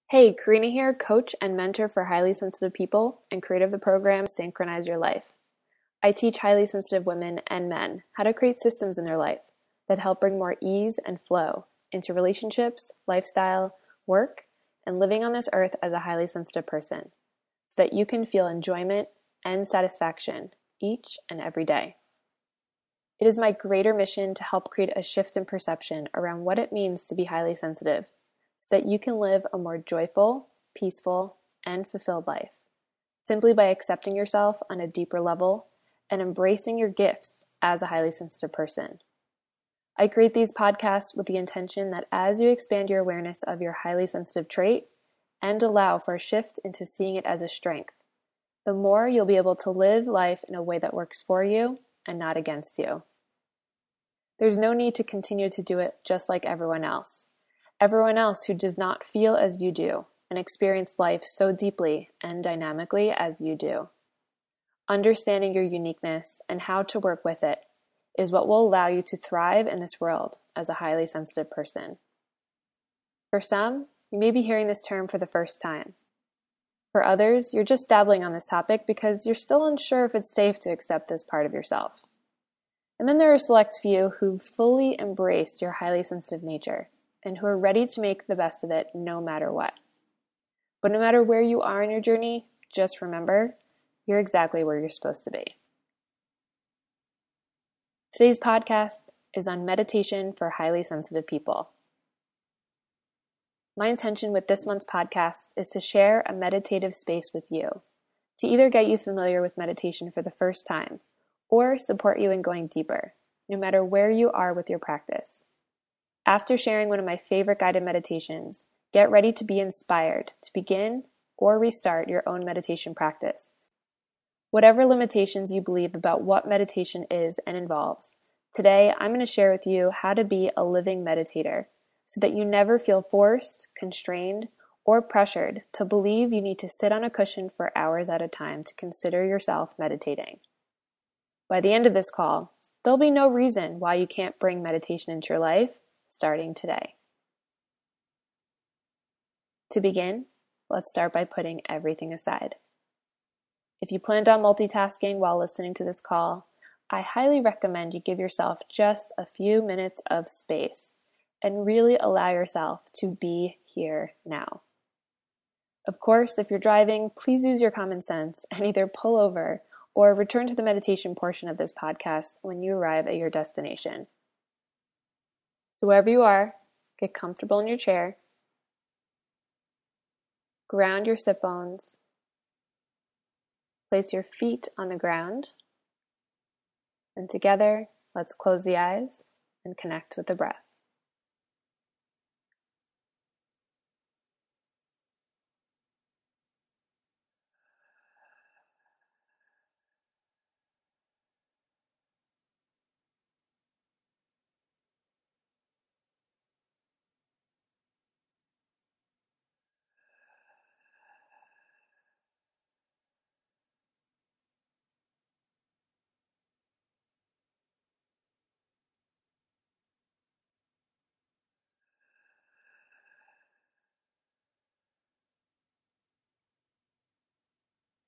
Hey, Karina here, coach and mentor for highly sensitive people and creator of the program Synchronize Your Life. I teach highly sensitive women and men how to create systems in their life that help bring more ease and flow into relationships, lifestyle, work, and living on this earth as a highly sensitive person so that you can feel enjoyment and satisfaction each and every day. It is my greater mission to help create a shift in perception around what it means to be highly sensitive so that you can live a more joyful, peaceful, and fulfilled life, simply by accepting yourself on a deeper level and embracing your gifts as a highly sensitive person. I create these podcasts with the intention that as you expand your awareness of your highly sensitive trait and allow for a shift into seeing it as a strength, the more you'll be able to live life in a way that works for you and not against you. There's no need to continue to do it just like everyone else who does not feel as you do and experience life so deeply and dynamically as you do. Understanding your uniqueness and how to work with it is what will allow you to thrive in this world as a highly sensitive person. For some, you may be hearing this term for the first time. For others, you're just dabbling on this topic because you're still unsure if it's safe to accept this part of yourself. And then there are a select few who fully embraced your highly sensitive nature and who are ready to make the best of it no matter what. But no matter where you are in your journey, just remember, you're exactly where you're supposed to be. Today's podcast is on meditation for highly sensitive people. My intention with this month's podcast is to share a meditative space with you, to either get you familiar with meditation for the first time or support you in going deeper, no matter where you are with your practice. After sharing one of my favorite guided meditations, get ready to be inspired to begin or restart your own meditation practice. Whatever limitations you believe about what meditation is and involves, today I'm going to share with you how to be a living meditator so that you never feel forced, constrained, or pressured to believe you need to sit on a cushion for hours at a time to consider yourself meditating. By the end of this call, there'll be no reason why you can't bring meditation into your life starting today. To begin, let's start by putting everything aside. If you planned on multitasking while listening to this call, I highly recommend you give yourself just a few minutes of space and really allow yourself to be here now. Of course, if you're driving, please use your common sense and either pull over or return to the meditation portion of this podcast when you arrive at your destination. So wherever you are, get comfortable in your chair, ground your sit bones, place your feet on the ground, and together, let's close the eyes and connect with the breath.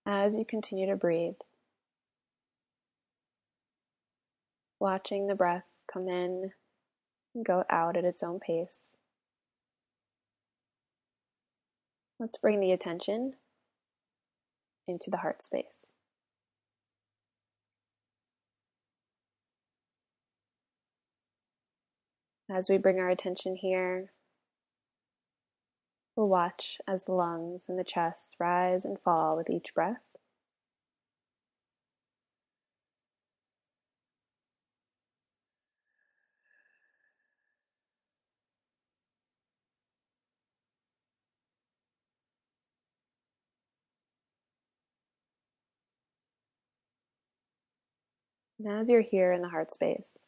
As you continue to breathe, watching the breath come in and go out at its own pace, let's bring the attention into the heart space. As we bring our attention here, we'll watch as the lungs and the chest rise and fall with each breath. And as you're here in the heart space,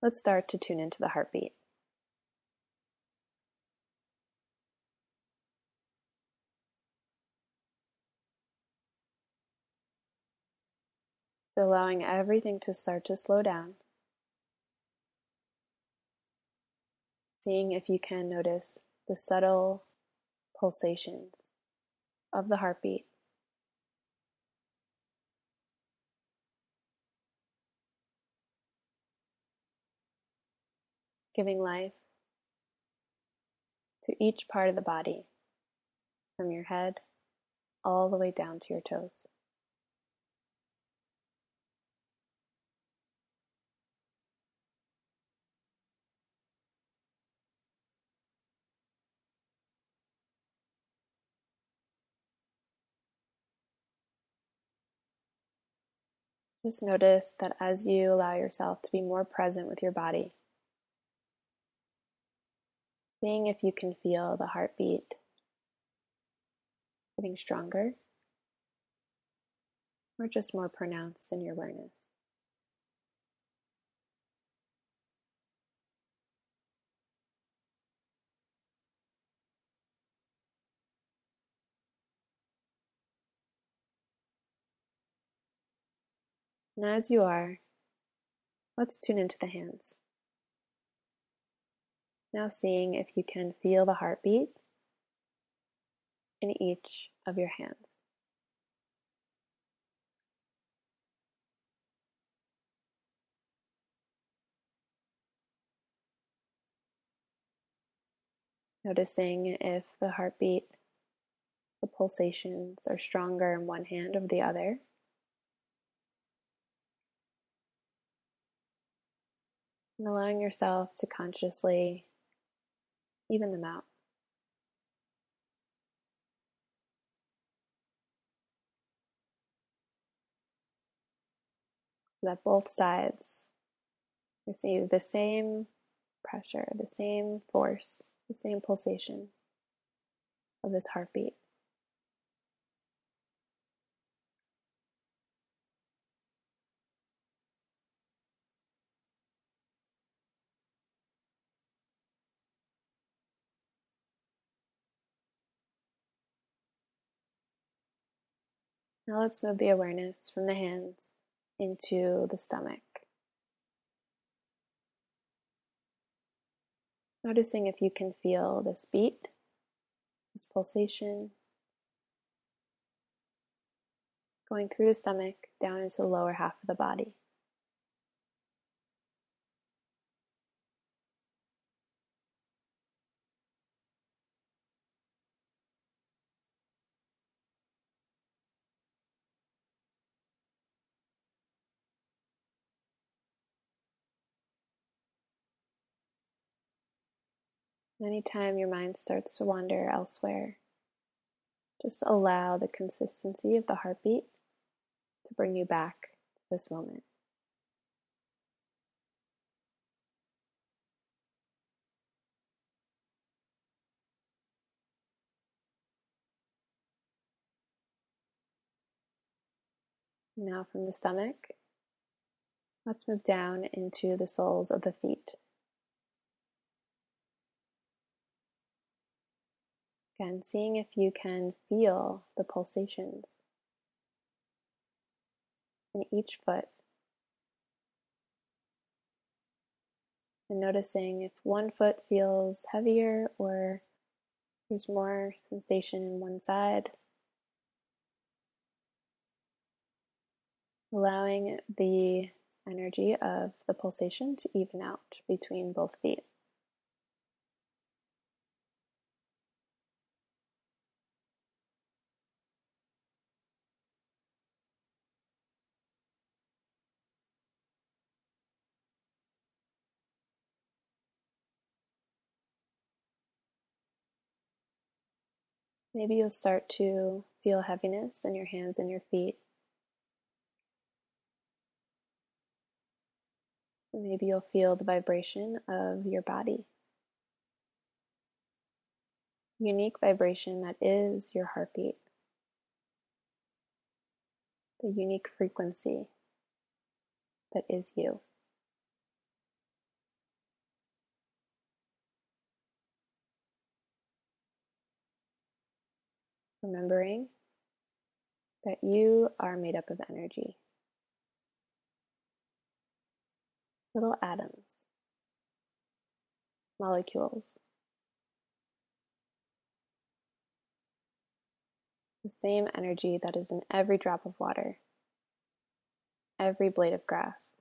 let's start to tune into the heartbeat. So allowing everything to start to slow down. Seeing if you can notice the subtle pulsations of the heartbeat. Giving life to each part of the body, from your head all the way down to your toes. Just notice that as you allow yourself to be more present with your body, seeing if you can feel the heartbeat getting stronger or just more pronounced in your awareness. And as you are, let's tune into the hands. Now seeing if you can feel the heartbeat in each of your hands. Noticing if the heartbeat, the pulsations are stronger in one hand over the other. And allowing yourself to consciously even them out. So that both sides receive the same pressure, the same force, the same pulsation of this heartbeat. Now let's move the awareness from the hands into the stomach. Noticing if you can feel this beat, this pulsation, going through the stomach down into the lower half of the body. Anytime your mind starts to wander elsewhere, just allow the consistency of the heartbeat to bring you back to this moment. Now from the stomach, let's move down into the soles of the feet. Again, seeing if you can feel the pulsations in each foot. And noticing if one foot feels heavier or there's more sensation in one side. Allowing the energy of the pulsation to even out between both feet. Maybe you'll start to feel heaviness in your hands and your feet. Maybe you'll feel the vibration of your body. Unique vibration that is your heartbeat. The unique frequency that is you. Remembering that you are made up of energy. Little atoms, molecules, the same energy that is in every drop of water, every blade of grass,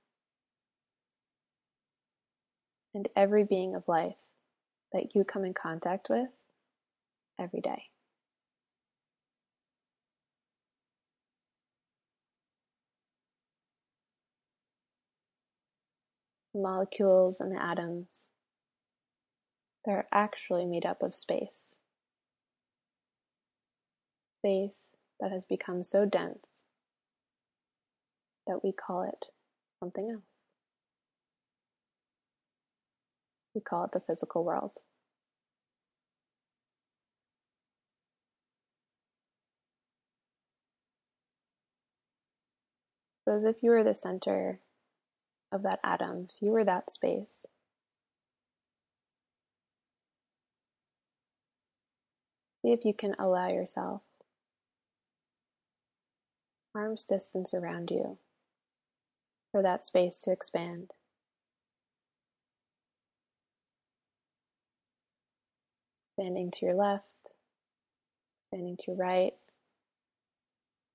and every being of life that you come in contact with every day. The molecules and the atoms, they're actually made up of space. Space that has become so dense that we call it something else. We call it the physical world. So as if you were the center of that atom, if you were that space, see if you can allow yourself arm's distance around you for that space to expand. Expanding to your left, expanding to your right,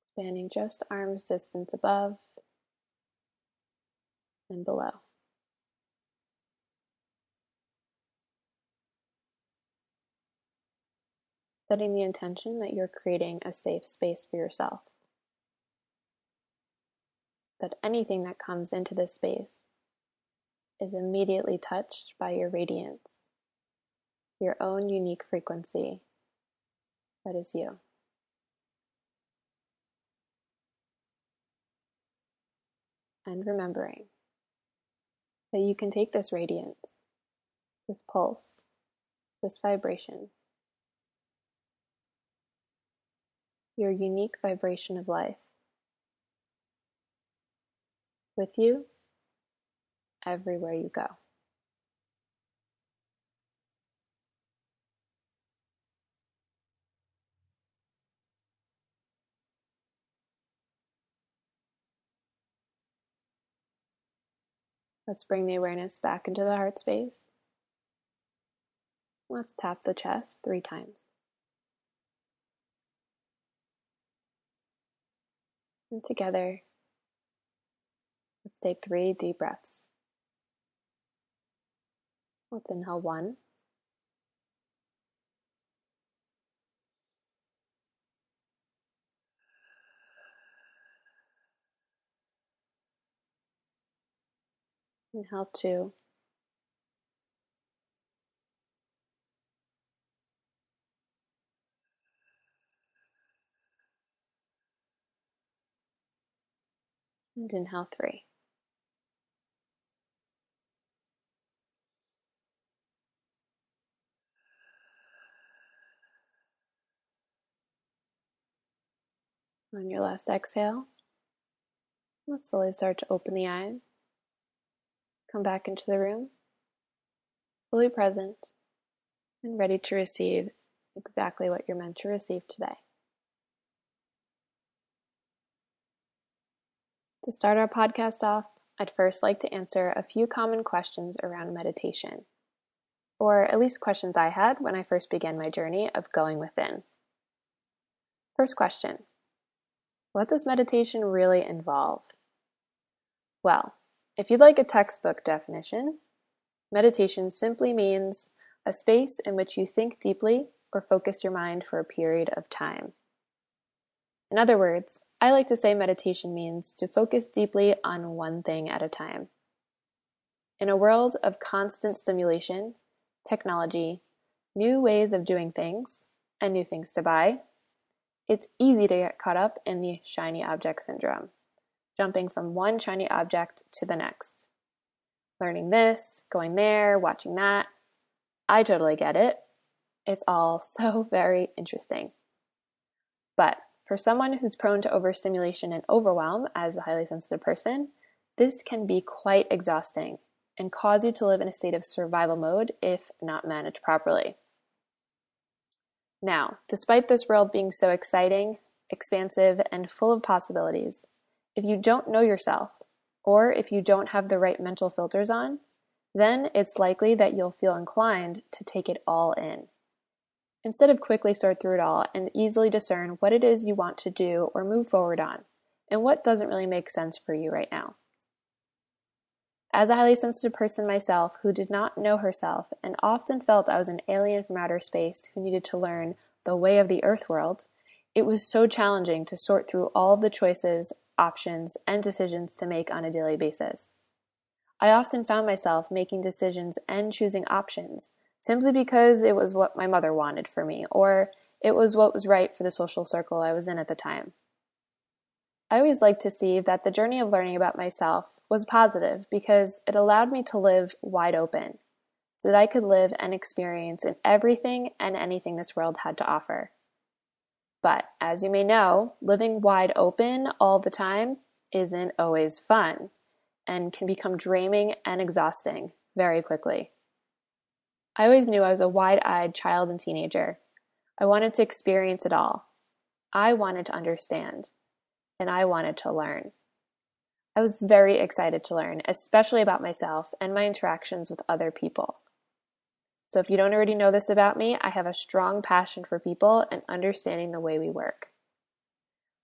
expanding just arm's distance above and below. Setting the intention that you're creating a safe space for yourself. That anything that comes into this space is immediately touched by your radiance, your own unique frequency that is you. And remembering that you can take this radiance, this pulse, this vibration, your unique vibration of life, with you everywhere you go. Let's bring the awareness back into the heart space. Let's tap the chest 3 times. And together, let's take 3 deep breaths. Let's inhale 1. Inhale 2. And inhale 3. On your last exhale, let's slowly start to open the eyes. Come back into the room, fully present and ready to receive exactly what you're meant to receive today. To start our podcast off, I'd first like to answer a few common questions around meditation, or at least questions I had when I first began my journey of going within. First question: what does meditation really involve? Well, if you'd like a textbook definition, meditation simply means a space in which you think deeply or focus your mind for a period of time. In other words, I like to say meditation means to focus deeply on one thing at a time. In a world of constant stimulation, technology, new ways of doing things, and new things to buy, it's easy to get caught up in the shiny object syndrome, jumping from one shiny object to the next. Learning this, going there, watching that. I totally get it. It's all so very interesting. But for someone who's prone to overstimulation and overwhelm as a highly sensitive person, this can be quite exhausting and cause you to live in a state of survival mode if not managed properly. Now, despite this world being so exciting, expansive, and full of possibilities, if you don't know yourself, or if you don't have the right mental filters on, then it's likely that you'll feel inclined to take it all in. instead of quickly sort through it all and easily discern what it is you want to do or move forward on, and what doesn't really make sense for you right now. As a highly sensitive person myself who did not know herself and often felt I was an alien from outer space who needed to learn the way of the earth world, it was so challenging to sort through all of the choices, options, and decisions to make on a daily basis. I often found myself making decisions and choosing options simply because it was what my mother wanted for me, or it was what was right for the social circle I was in at the time. I always liked to see that the journey of learning about myself was positive because it allowed me to live wide open, so that I could live and experience in everything and anything this world had to offer. But as you may know, living wide open all the time isn't always fun and can become draining and exhausting very quickly. I always knew I was a wide-eyed child and teenager. I wanted to experience it all. I wanted to understand, and I wanted to learn. I was very excited to learn, especially about myself and my interactions with other people. So if you don't already know this about me, I have a strong passion for people and understanding the way we work.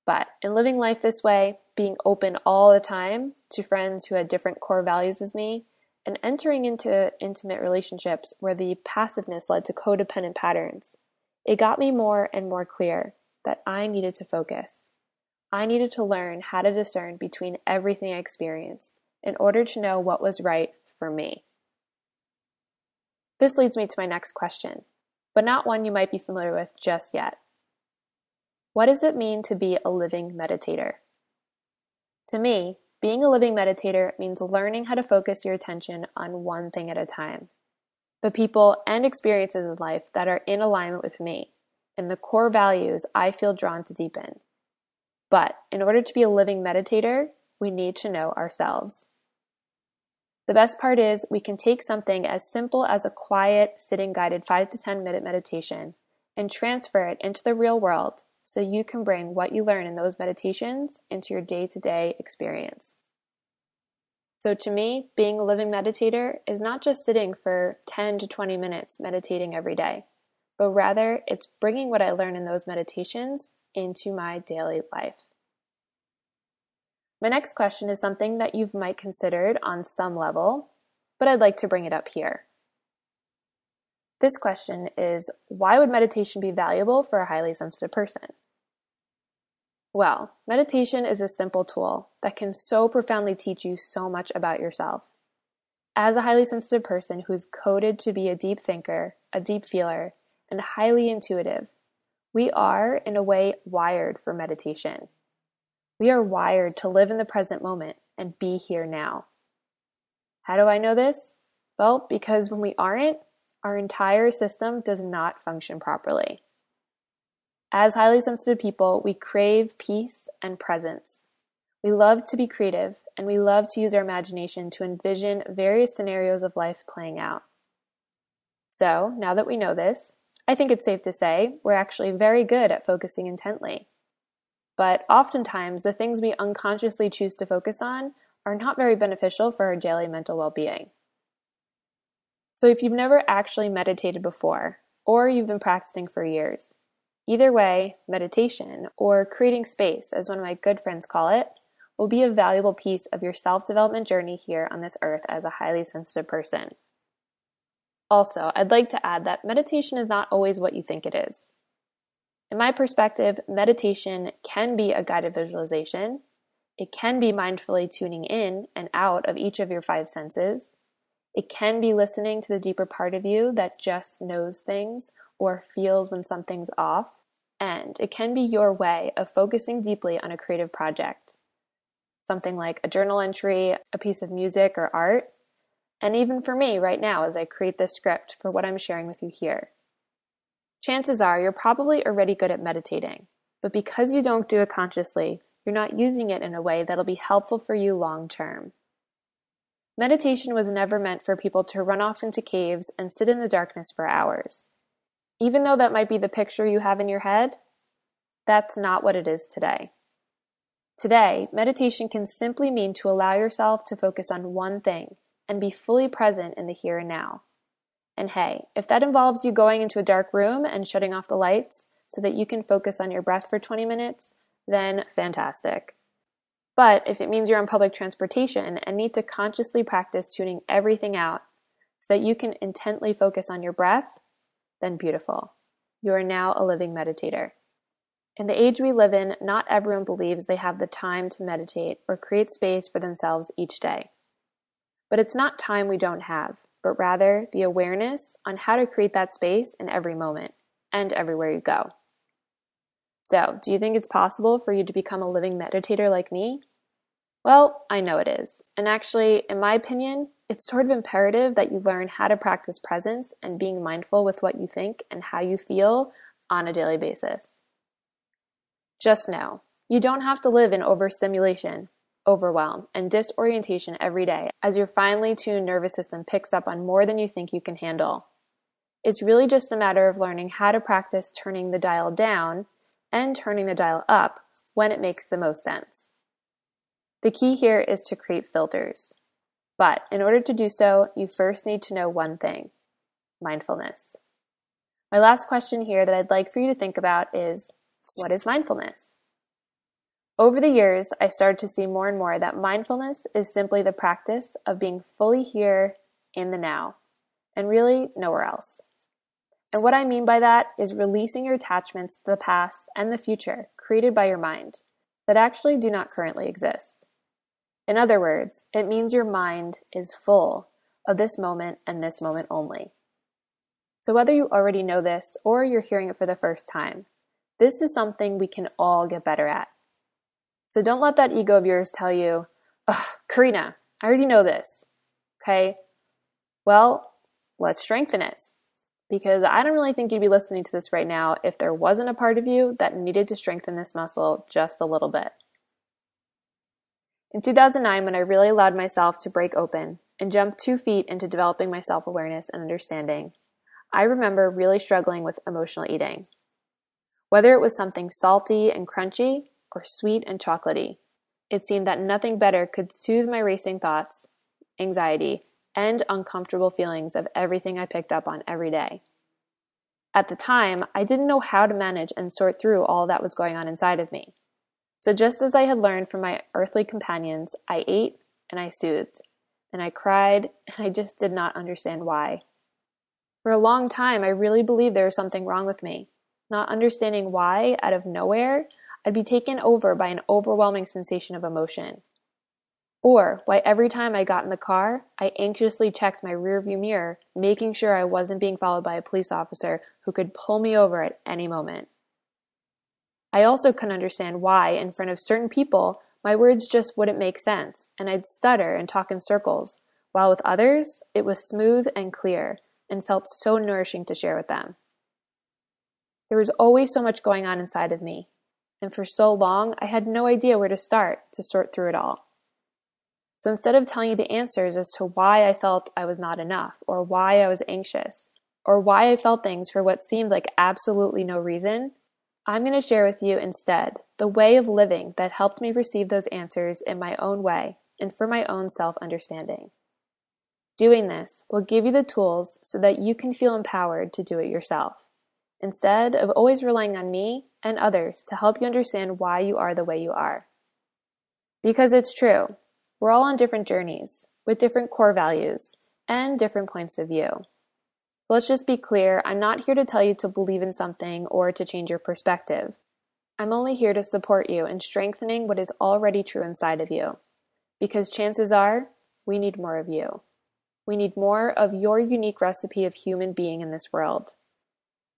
But in living life this way, being open all the time to friends who had different core values as me, and entering into intimate relationships where the passiveness led to codependent patterns, it got me more and more clear that I needed to focus. I needed to learn how to discern between everything I experienced in order to know what was right for me. This leads me to my next question, but not one you might be familiar with just yet. What does it mean to be a living meditator? To me, being a living meditator means learning how to focus your attention on one thing at a time. The people and experiences in life that are in alignment with me, and the core values I feel drawn to deepen. But in order to be a living meditator, we need to know ourselves. The best part is we can take something as simple as a quiet, sitting guided 5 to 10 minute meditation and transfer it into the real world so you can bring what you learn in those meditations into your day-to-day experience. So to me, being a living meditator is not just sitting for 10 to 20 minutes meditating every day, but rather it's bringing what I learn in those meditations into my daily life. My next question is something that you might considered on some level, but I'd like to bring it up here. This question is, why would meditation be valuable for a highly sensitive person? Well, meditation is a simple tool that can so profoundly teach you so much about yourself. As a highly sensitive person who is coded to be a deep thinker, a deep feeler, and highly intuitive, we are, in a way, wired for meditation. We are wired to live in the present moment and be here now. How do I know this? Well, because when we aren't, our entire system does not function properly. As highly sensitive people, we crave peace and presence. We love to be creative, and we love to use our imagination to envision various scenarios of life playing out. So, now that we know this, I think it's safe to say we're actually very good at focusing intently. But oftentimes, the things we unconsciously choose to focus on are not very beneficial for our daily mental well-being. So if you've never actually meditated before, or you've been practicing for years, either way, meditation, or creating space, as one of my good friends call it, will be a valuable piece of your self-development journey here on this earth as a highly sensitive person. Also, I'd like to add that meditation is not always what you think it is. In my perspective, meditation can be a guided visualization. It can be mindfully tuning in and out of each of your 5 senses. It can be listening to the deeper part of you that just knows things or feels when something's off. And it can be your way of focusing deeply on a creative project. Something like a journal entry, a piece of music or art. And even for me right now as I create this script for what I'm sharing with you here. Chances are you're probably already good at meditating, but because you don't do it consciously, you're not using it in a way that'll be helpful for you long term. Meditation was never meant for people to run off into caves and sit in the darkness for hours. Even though that might be the picture you have in your head, that's not what it is today. Today, meditation can simply mean to allow yourself to focus on one thing and be fully present in the here and now. And hey, if that involves you going into a dark room and shutting off the lights so that you can focus on your breath for 20 minutes, then fantastic. But if it means you're on public transportation and need to consciously practice tuning everything out so that you can intently focus on your breath, then beautiful. You are now a living meditator. In the age we live in, not everyone believes they have the time to meditate or create space for themselves each day. But it's not time we don't have, but rather the awareness on how to create that space in every moment and everywhere you go. So, do you think it's possible for you to become a living meditator like me? Well, I know it is. And actually, in my opinion, it's sort of imperative that you learn how to practice presence and being mindful with what you think and how you feel on a daily basis. Just know, you don't have to live in overstimulation, overwhelm, and disorientation every day as your finely tuned nervous system picks up on more than you think you can handle. It's really just a matter of learning how to practice turning the dial down and turning the dial up when it makes the most sense. The key here is to create filters. But in order to do so, you first need to know one thing: mindfulness. My last question here that I'd like for you to think about is, what is mindfulness? Over the years, I started to see more and more that mindfulness is simply the practice of being fully here in the now, and really nowhere else. And what I mean by that is releasing your attachments to the past and the future created by your mind that actually do not currently exist. In other words, it means your mind is full of this moment and this moment only. So whether you already know this or you're hearing it for the first time, this is something we can all get better at. So don't let that ego of yours tell you, Karina, I already know this. Okay, well, let's strengthen it. Because I don't really think you'd be listening to this right now if there wasn't a part of you that needed to strengthen this muscle just a little bit. In 2009, when I really allowed myself to break open and jump 2 feet into developing my self-awareness and understanding, I remember really struggling with emotional eating. Whether it was something salty and crunchy or sweet and chocolatey, it seemed that nothing better could soothe my racing thoughts, anxiety, and uncomfortable feelings of everything I picked up on every day. At the time, I didn't know how to manage and sort through all that was going on inside of me. So just as I had learned from my earthly companions, I ate and I soothed, and I cried, and I just did not understand why. For a long time, I really believed there was something wrong with me, not understanding why, out of nowhere, I'd be taken over by an overwhelming sensation of emotion. Or why every time I got in the car, I anxiously checked my rearview mirror, making sure I wasn't being followed by a police officer who could pull me over at any moment. I also couldn't understand why, in front of certain people, my words just wouldn't make sense, and I'd stutter and talk in circles, while with others, it was smooth and clear, and felt so nourishing to share with them. There was always so much going on inside of me, and for so long, I had no idea where to start to sort through it all. So instead of telling you the answers as to why I felt I was not enough, or why I was anxious, or why I felt things for what seemed like absolutely no reason, I'm going to share with you instead the way of living that helped me receive those answers in my own way and for my own self-understanding. Doing this will give you the tools so that you can feel empowered to do it yourself, instead of always relying on me and others to help you understand why you are the way you are. Because it's true, we're all on different journeys, with different core values, and different points of view. Let's just be clear, I'm not here to tell you to believe in something or to change your perspective. I'm only here to support you in strengthening what is already true inside of you. Because chances are, we need more of you. We need more of your unique recipe of human being in this world.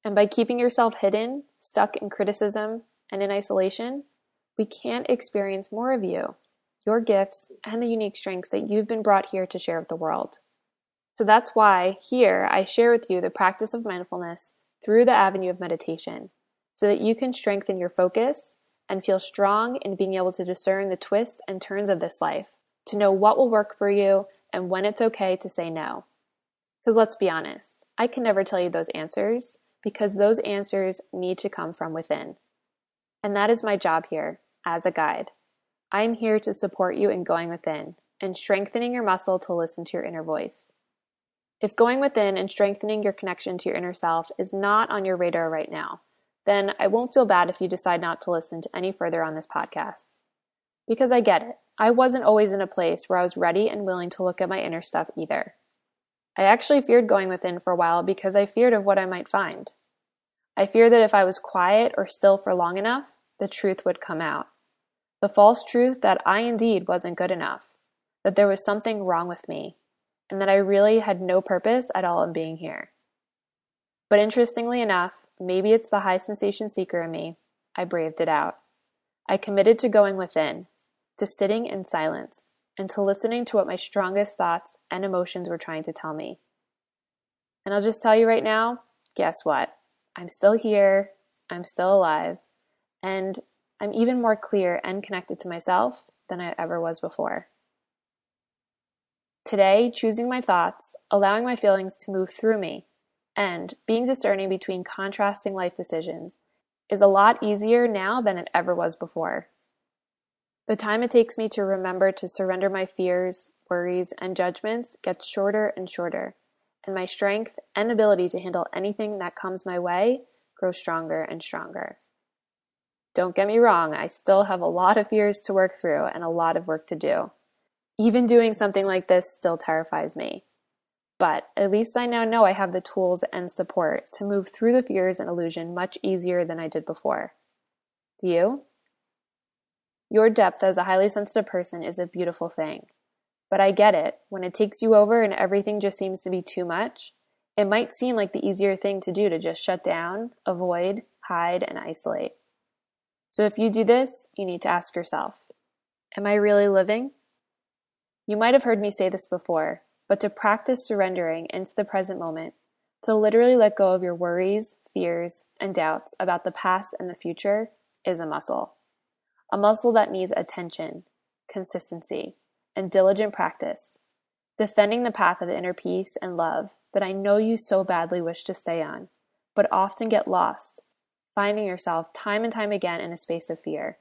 And by keeping yourself hidden, stuck in criticism, and in isolation, we can't experience more of you, your gifts, and the unique strengths that you've been brought here to share with the world. So that's why here I share with you the practice of mindfulness through the avenue of meditation, so that you can strengthen your focus and feel strong in being able to discern the twists and turns of this life, to know what will work for you and when it's okay to say no. Because let's be honest, I can never tell you those answers because those answers need to come from within. And that is my job here as a guide. I'm here to support you in going within and strengthening your muscle to listen to your inner voice. If going within and strengthening your connection to your inner self is not on your radar right now, then I won't feel bad if you decide not to listen to any further on this podcast. Because I get it. I wasn't always in a place where I was ready and willing to look at my inner stuff either. I actually feared going within for a while because I feared of what I might find. I feared that if I was quiet or still for long enough, the truth would come out. The false truth that I indeed wasn't good enough, that there was something wrong with me, and that I really had no purpose at all in being here. But interestingly enough, maybe it's the high sensation seeker in me, I braved it out. I committed to going within, to sitting in silence, and to listening to what my strongest thoughts and emotions were trying to tell me. And I'll just tell you right now, guess what? I'm still here, I'm still alive, and I'm even more clear and connected to myself than I ever was before. Today, choosing my thoughts, allowing my feelings to move through me, and being discerning between contrasting life decisions is a lot easier now than it ever was before. The time it takes me to remember to surrender my fears, worries, and judgments gets shorter and shorter, and my strength and ability to handle anything that comes my way grows stronger and stronger. Don't get me wrong, I still have a lot of fears to work through and a lot of work to do. Even doing something like this still terrifies me. But at least I now know I have the tools and support to move through the fears and illusion much easier than I did before. Do you? Your depth as a highly sensitive person is a beautiful thing. But I get it. When it takes you over and everything just seems to be too much, it might seem like the easier thing to do to just shut down, avoid, hide, and isolate. So if you do this, you need to ask yourself, am I really living? You might have heard me say this before, but to practice surrendering into the present moment, to literally let go of your worries, fears, and doubts about the past and the future is a muscle. A muscle that needs attention, consistency, and diligent practice, defending the path of inner peace and love that I know you so badly wish to stay on, but often get lost, finding yourself time and time again in a space of fear.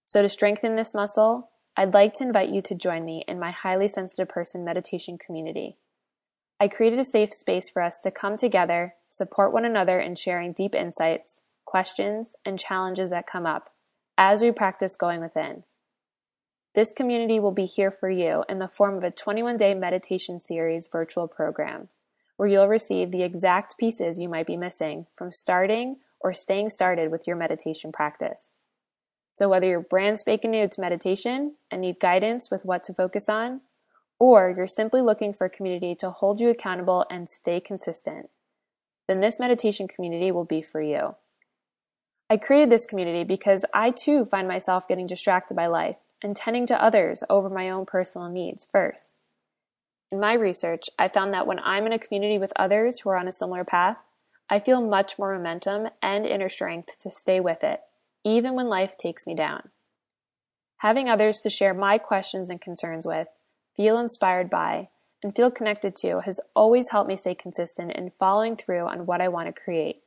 So to strengthen this muscle, I'd like to invite you to join me in my highly sensitive person meditation community. I created a safe space for us to come together, support one another in sharing deep insights, questions, and challenges that come up as we practice going within. This community will be here for you in the form of a 21-day meditation series virtual program, where you'll receive the exact pieces you might be missing from starting or staying started with your meditation practice. So whether you're brand spanking new to meditation and need guidance with what to focus on, or you're simply looking for a community to hold you accountable and stay consistent, then this meditation community will be for you. I created this community because I too find myself getting distracted by life and tending to others over my own personal needs first. In my research, I found that when I'm in a community with others who are on a similar path, I feel much more momentum and inner strength to stay with it, even when life takes me down. Having others to share my questions and concerns with, feel inspired by, and feel connected to has always helped me stay consistent in following through on what I want to create,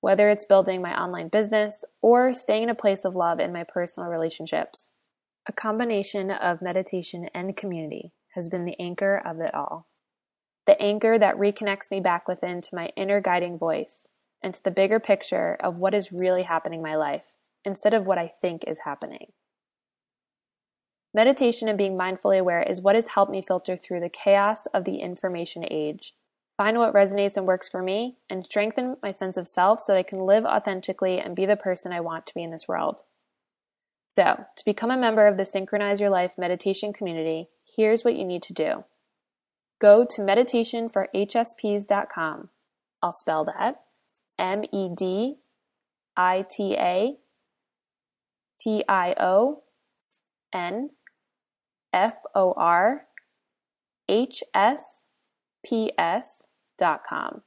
whether it's building my online business or staying in a place of love in my personal relationships. A combination of meditation and community has been the anchor of it all. The anchor that reconnects me back within to my inner guiding voice and to the bigger picture of what is really happening in my life instead of what I think is happening. Meditation and being mindfully aware is what has helped me filter through the chaos of the information age, find what resonates and works for me, and strengthen my sense of self so that I can live authentically and be the person I want to be in this world. So, to become a member of the Synchronize Your Life meditation community, here's what you need to do. Go to meditationforhsps.com. I'll spell that. meditationforhsps.com.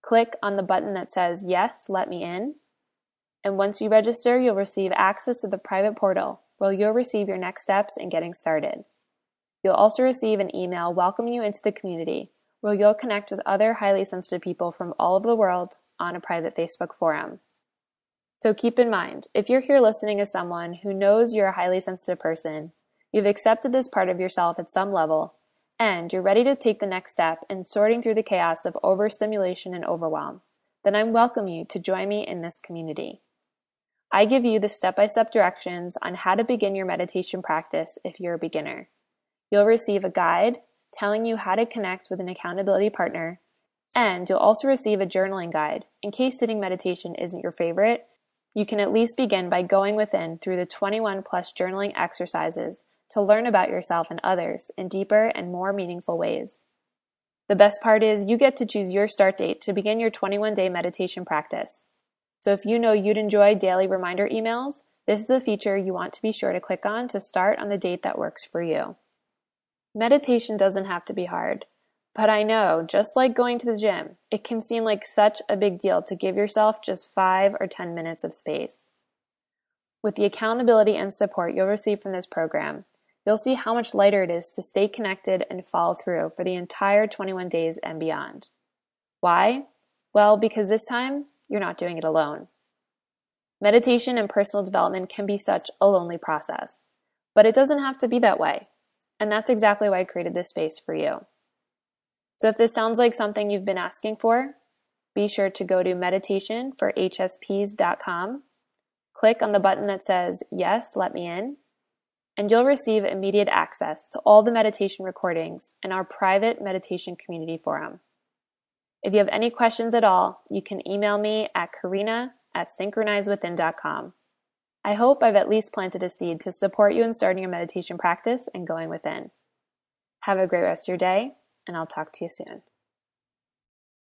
Click on the button that says, Yes, let me in. And once you register, you'll receive access to the private portal where you'll receive your next steps in getting started. You'll also receive an email welcoming you into the community where you'll connect with other highly sensitive people from all over the world on a private Facebook forum. So keep in mind, if you're here listening as someone who knows you're a highly sensitive person, you've accepted this part of yourself at some level, and you're ready to take the next step in sorting through the chaos of overstimulation and overwhelm, then I welcome you to join me in this community. I give you the step-by-step directions on how to begin your meditation practice if you're a beginner. You'll receive a guide telling you how to connect with an accountability partner, and you'll also receive a journaling guide. In case sitting meditation isn't your favorite, you can at least begin by going within through the 21 plus journaling exercises to learn about yourself and others in deeper and more meaningful ways. The best part is you get to choose your start date to begin your 21-day meditation practice. So if you know you'd enjoy daily reminder emails, this is a feature you want to be sure to click on to start on the date that works for you. Meditation doesn't have to be hard, but I know, just like going to the gym, it can seem like such a big deal to give yourself just 5 or 10 minutes of space. With the accountability and support you'll receive from this program, you'll see how much lighter it is to stay connected and follow through for the entire 21 days and beyond. Why? Well, because this time, you're not doing it alone. Meditation and personal development can be such a lonely process, but it doesn't have to be that way. And that's exactly why I created this space for you. So if this sounds like something you've been asking for, be sure to go to meditationforhsps.com, click on the button that says, "Yes, let me in," and you'll receive immediate access to all the meditation recordings in our private meditation community forum. If you have any questions at all, you can email me at Karina@synchronizewithin.com. I hope I've at least planted a seed to support you in starting your meditation practice and going within. Have a great rest of your day, and I'll talk to you soon.